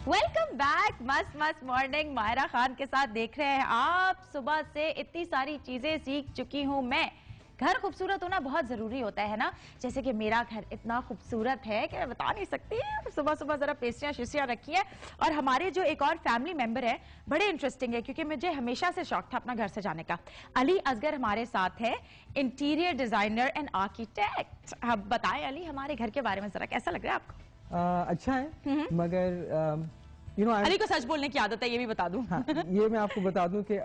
Welcome back. मस्त मस्त morning Myra Khan के साथ देख रहे हैं आप। सुबह से इतनी सारी चीजें सीख चुकी हूं मैं। घर खूबसूरत होना बहुत जरूरी होता है ना। जैसे कि मेरा घर इतना खूबसूरत है कि मैं बता नहीं सकती। सुबह सुबह जरा पेस्ट्रियां शिस्ट्रियां रखी है। और हमारे जो एक और फैमिली मेंबर है बड़े इंटरेस्टिंग है, क्योंकि मुझे हमेशा से शौक था अपना घर सजाने का। अली असगर हमारे साथ है, इंटीरियर डिजाइनर एंड आर्किटेक्ट। अब बताएं अली, हमारे घर के बारे में जरा कैसा लग रहा है आपको? अच्छा है, मगर अली को सच बोलने की आदत है, ये भी बता दूं। हाँ, ये मैं आपको बता दूं कि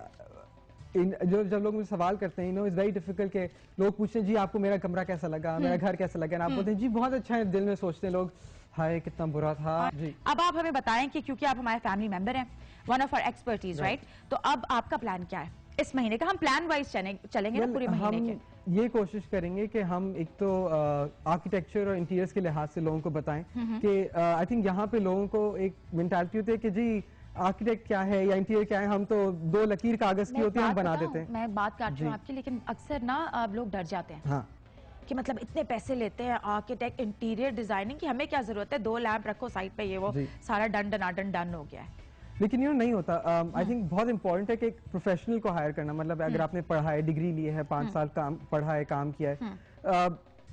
जब लोग मुझे सवाल करते हैं, इट्स वेरी डिफिकल्ट के लोग पूछते हैं जी आपको मेरा कमरा कैसा लगा, मेरा घर कैसा लगा, आप बोलते हैं जी बहुत अच्छा है। दिल में सोचते हैं लोग हाय कितना बुरा था जी। अब आप हमें बताएं कि क्योंकि आप हमारे फैमिली मेंबर हैं, one of our expertise right, तो अब आपका प्लान क्या है इस महीने का? हम प्लान वाइज चलेंगे ना पूरे महीने के। ये कोशिश करेंगे कि हम एक तो आर्किटेक्चर और इंटीरियर्स के लिहाज से लोगों को बताएं कि आई थिंक यहाँ पे लोगों को एक मेंटालिटी होती है कि जी आर्किटेक्ट क्या है या इंटीरियर क्या है, हम तो दो लकीर कागज की होती है, हम बना देते हैं। मैं बात काट रही हूँ आपकी, लेकिन अक्सर ना अब लोग डर जाते हैं। हाँ। कि मतलब इतने पैसे लेते हैं आर्किटेक्ट इंटीरियर डिजाइनिंग की, हमें क्या जरूरत है, 2 लैंप रखो साइड पे, ये वो सारा डन हो गया है। लेकिन नहीं होता। आई थिंक बहुत इंपॉर्टेंट है कि एक प्रोफेशनल को हायर करना। मतलब अगर आपने पढ़ा है, डिग्री ली है, 5 साल काम पढ़ा है, काम किया है,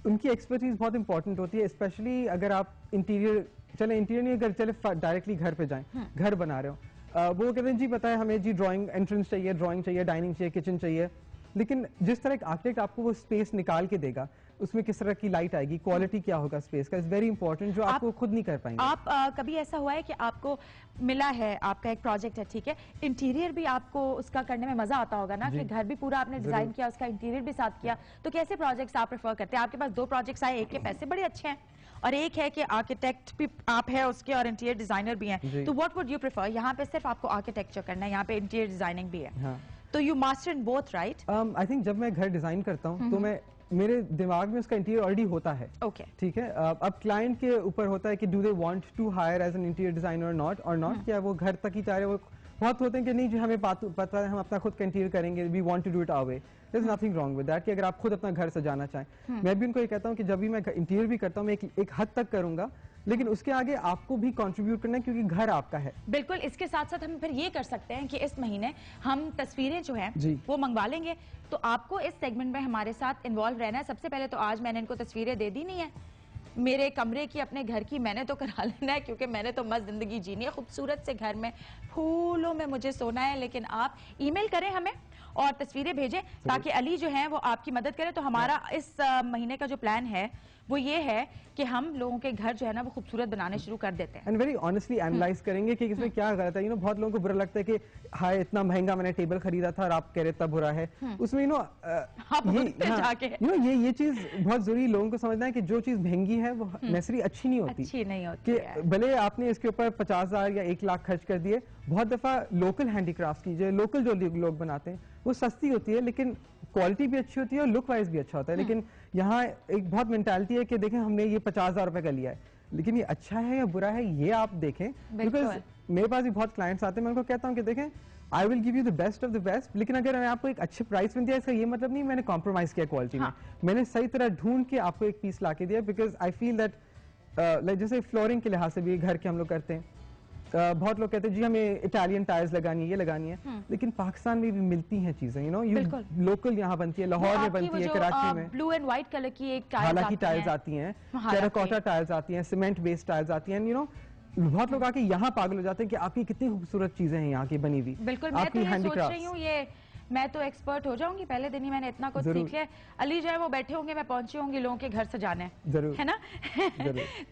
उनकी एक्सपर्टीज बहुत इंपॉर्टेंट होती है। स्पेशली अगर आप इंटीरियर नहीं, अगर चले डायरेक्टली घर पे जाएं, घर बना रहे हो, वो कहते हैं जी बताए हमें जी ड्राइंग एंट्रेंस चाहिए, ड्राइंग चाहिए, डाइनिंग चाहिए, किचन चाहिए। लेकिन जिस तरह एक आर्किटेक्ट आपको वो स्पेस निकाल के देगा, उसमें किस तरह की लाइट आएगी, क्वालिटी क्या होगा स्पेस का, इज वेरी इंपॉर्टेंट, जो आपको खुद नहीं कर पाएंगे। आप कभी ऐसा हुआ है कि आपको मिला है, आपका एक प्रोजेक्ट है, ठीक है, इंटीरियर भी आपको उसका करने में मजा आता होगा ना, कि घर भी पूरा आपने डिजाइन किया, उसका इंटीरियर भी साथ किया, तो कैसे प्रोजेक्ट्स आप प्रेफर करते हैं? आपके पास 2 प्रोजेक्ट्स आए, एक के पैसे बड़े अच्छे हैं और एक है कि आर्किटेक्ट भी आप है उसके और इंटीरियर डिजाइनर भी हैं, तो व्हाट वुड यू प्रेफर? यहाँ पे सिर्फ आपको आर्किटेक्चर करना है, यहाँ पे इंटीरियर डिजाइनिंग भी है, तो you master in both right? I think जब मैं घर डिजाइन करता हूँ तो मैं मेरे दिमाग में उसका इंटीरियर ऑलरेडी होता है। ठीक है, अब क्लाइंट के ऊपर होता है कि do they want to hire as an interior designer और नॉट, क्या वो घर तक ही चाह रहे, वो बहुत होते हैं कि नहीं जी हमें पता है, हम अपना खुद का इंटीरियर करेंगे, we want to do it our way. There is nothing wrong with that कि अगर आप खुद अपना घर सजाना चाहें। मैं भी उनको ये कहता हूँ कि जब भी मैं इंटीरियर भी करता हूँ, मैं एक हद तक करूंगा, लेकिन उसके आगे आपको भी कंट्रीब्यूट करना है, क्योंकि घर आपका है। बिल्कुल। इसके साथ साथ हम फिर ये कर सकते हैं कि इस महीने हम तस्वीरें जो हैं वो मंगवा लेंगे, तो आपको इस सेगमेंट में हमारे साथ इन्वॉल्व रहना है। सबसे पहले तो आज मैंने इनको तस्वीरें दे दी नहीं है मेरे कमरे की, अपने घर की, मैंने तो करा लेना है, क्योंकि मैंने तो मस्त जिंदगी जीनी है खूबसूरत से घर में, फूलों में मुझे सोना है। लेकिन आप ईमेल करें हमें और तस्वीरें भेजें ताकि अली जो है वो आपकी मदद करे। तो हमारा इस महीने का जो प्लान है वो ये है कि हम लोगों के घर जो है ना वो खूबसूरत बनाने शुरू कर देते हैं, एंड वेरी ऑनेस्टली एनालाइज करेंगे कि इसमें क्या गलत है। बहुत लोगों को बुरा लगता है कि हाय इतना महंगा मैंने टेबल खरीदा था और आप कह रहे इतना बुरा है। उसमें ये चीज बहुत जरूरी लोगों को समझना है कि जो चीज महंगी है वो नेसेसरी अच्छी नहीं होती कि भले आपने इसके ऊपर 50,000 या 1 लाख खर्च कर दिए। बहुत दफा लोकल हैंडीक्राफ्ट कीजिए, लोकल जो लोग बनाते हैं वो सस्ती होती है, लेकिन क्वालिटी भी अच्छी होती है और लुक वाइज भी अच्छा होता है। लेकिन यहाँ एक बहुत मेंटालिटी है कि देखें हमने ये 50,000 रुपए का लिया है, लेकिन ये अच्छा है या बुरा है ये आप देखें। बिकॉज मेरे पास भी बहुत क्लाइंट्स आते हैं, मैं उनको कहता हूँ कि देखें I will give you the best of the best, लेकिन अगर मैं आपको एक अच्छे प्राइस में दिया, इसका ये मतलब नहीं मैंने कॉम्प्रोमाइज किया क्वालिटी में। मैंने सही तरह ढूंढ के आपको एक पीस ला के दिया, because I feel that like जैसे फ्लोरिंग के लिहाज से भी घर के हम लोग करते हैं, बहुत लोग कहते हैं जी हमें इटालियन टाइल्स लगानी है, ये लगानी है, लेकिन पाकिस्तान में भी मिलती हैं चीजें, लोकल यहाँ बनती है, लाहौर में बनती है, कराची में ब्लू एंड व्हाइट कलर की एक हालांकि टाइल्स आती हैं, टेराकोटा टाइल्स आती हैं, सीमेंट बेस्ड टाइल्स आती हैं। बहुत लोग आके यहाँ पागल हो जाते हैं कि आपकी कितनी खूबसूरत चीजें हैं यहाँ की बनी हुई। बिल्कुल, मैं तो ये सोच रही हूँ, ये मैं तो एक्सपर्ट हो जाऊंगी, पहले दिन ही मैंने इतना कुछ सीख लिया। अली जो है वो बैठे होंगे, मैं पहुंची होंगी लोगों के घर सजाने, है ना?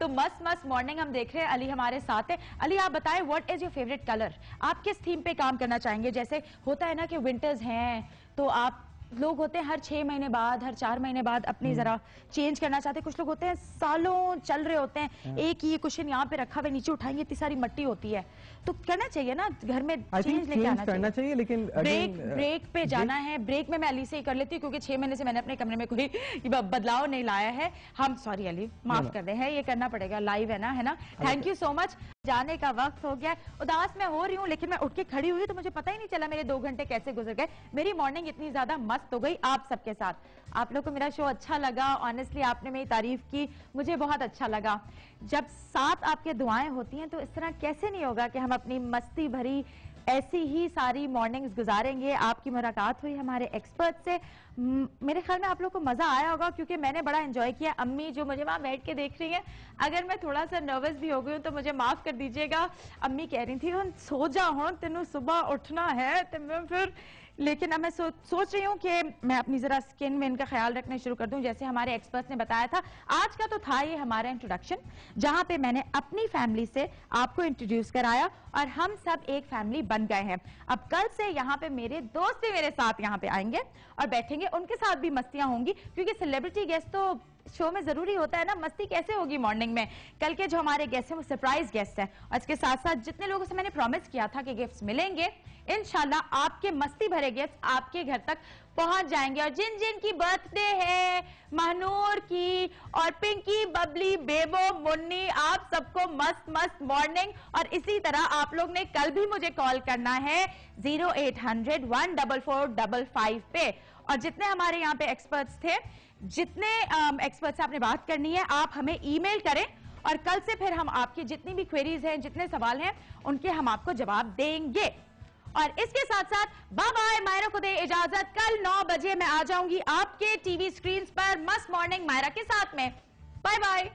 तो मस्त मस्त मॉर्निंग हम देख रहे हैं, अली हमारे साथ है। अली आप बताएं what is your favourite colour, आप किस थीम पे काम करना चाहेंगे? जैसे होता है ना कि विंटर्स हैं तो आप लोग होते हैं हर 6 महीने बाद, हर 4 महीने बाद अपनी जरा चेंज करना चाहते हैं। कुछ लोग होते हैं सालों चल रहे होते हैं, एक ही कुशन यहाँ पे रखा हुआ, नीचे उठाएंगे इतनी सारी मट्टी होती है, तो करना चाहिए ना घर में, चेंज लेके आना चाहिए। लेकिन ब्रेक पे जाना है, ब्रेक में मैं अली से ही कर लेती हूँ, क्योंकि 6 महीने से मैंने अपने कमरे में कोई बदलाव नहीं लाया है। हम सॉरी अली, माफ कर दे, है ये करना पड़ेगा, लाइव है ना, है ना? Thank you so much. जाने का वक्त हो गया। उदास मैं हो रही हूँ, लेकिन मैं उठ के खड़ी हुई तो मुझे पता ही नहीं चला मेरे 2 घंटे कैसे गुजर गए। मेरी मॉर्निंग इतनी ज्यादा मस्त हो गई आप सबके साथ। आप लोग को मेरा शो अच्छा लगा, ऑनेस्टली आपने मेरी तारीफ की, मुझे बहुत अच्छा लगा। जब साथ आपके दुआएं होती हैं तो इस तरह कैसे नहीं होगा कि हम अपनी मस्ती भरी ऐसी ही सारी मॉर्निंग्स गुजारेंगे। आपकी मुलाकात हुई हमारे एक्सपर्ट से, मेरे ख्याल में आप लोग को मजा आया होगा, क्योंकि मैंने बड़ा एंजॉय किया। अम्मी जो मुझे वहां बैठ के देख रही हैं, अगर मैं थोड़ा सा नर्वस भी हो गई हूँ तो मुझे माफ कर दीजिएगा। अम्मी कह रही थी सो जा हो, तेनू सुबह उठना है। तो मैं फिर लेकिन अब मैं सोच रही हूँ कि मैं अपनी जरा स्किन में इनका ख्याल रखना शुरू कर दूं, जैसे हमारे एक्सपर्ट्स ने बताया था। आज का तो था ये हमारा इंट्रोडक्शन, जहां पे मैंने अपनी फैमिली से आपको इंट्रोड्यूस कराया और हम सब एक फैमिली बन गए हैं। अब कल से यहाँ पे मेरे दोस्त भी मेरे साथ यहाँ पे आएंगे और बैठेंगे, उनके साथ भी मस्तियां होंगी, क्योंकि सेलिब्रिटी गेस्ट तो शो में जरूरी होता है ना। मस्ती कैसे होगी मॉर्निंग में? कल के जो हमारे गेस्ट हैं वो सरप्राइज गेस्ट हैं, और इसके साथ साथ जितने लोगों से मैंने प्रॉमिस किया था कि गिफ्ट्स मिलेंगे, इंशाल्लाह आपके मस्ती भरे गिफ्ट्स आपके घर तक पहुंच जाएंगे। और जिन जिन की बर्थडे है, महनूर की और पिंकी, बबली, बेबो, मुन्नी, आप सबको मस्त मस्त मॉर्निंग। और इसी तरह आप लोग ने कल भी मुझे कॉल करना है 0800-144-55 पे। और जितने हमारे यहाँ पे एक्सपर्ट्स थे, जितने एक्सपर्ट से आपने बात करनी है, आप हमें ईमेल करें और कल से फिर हम आपकी जितनी भी क्वेरीज हैं, जितने सवाल हैं, उनके हम आपको जवाब देंगे। और इसके साथ साथ बाय बाय, मायरा को दे इजाजत। कल 9 बजे मैं आ जाऊंगी आपके टीवी स्क्रीन पर मस्त मॉर्निंग मायरा के साथ में। Bye bye.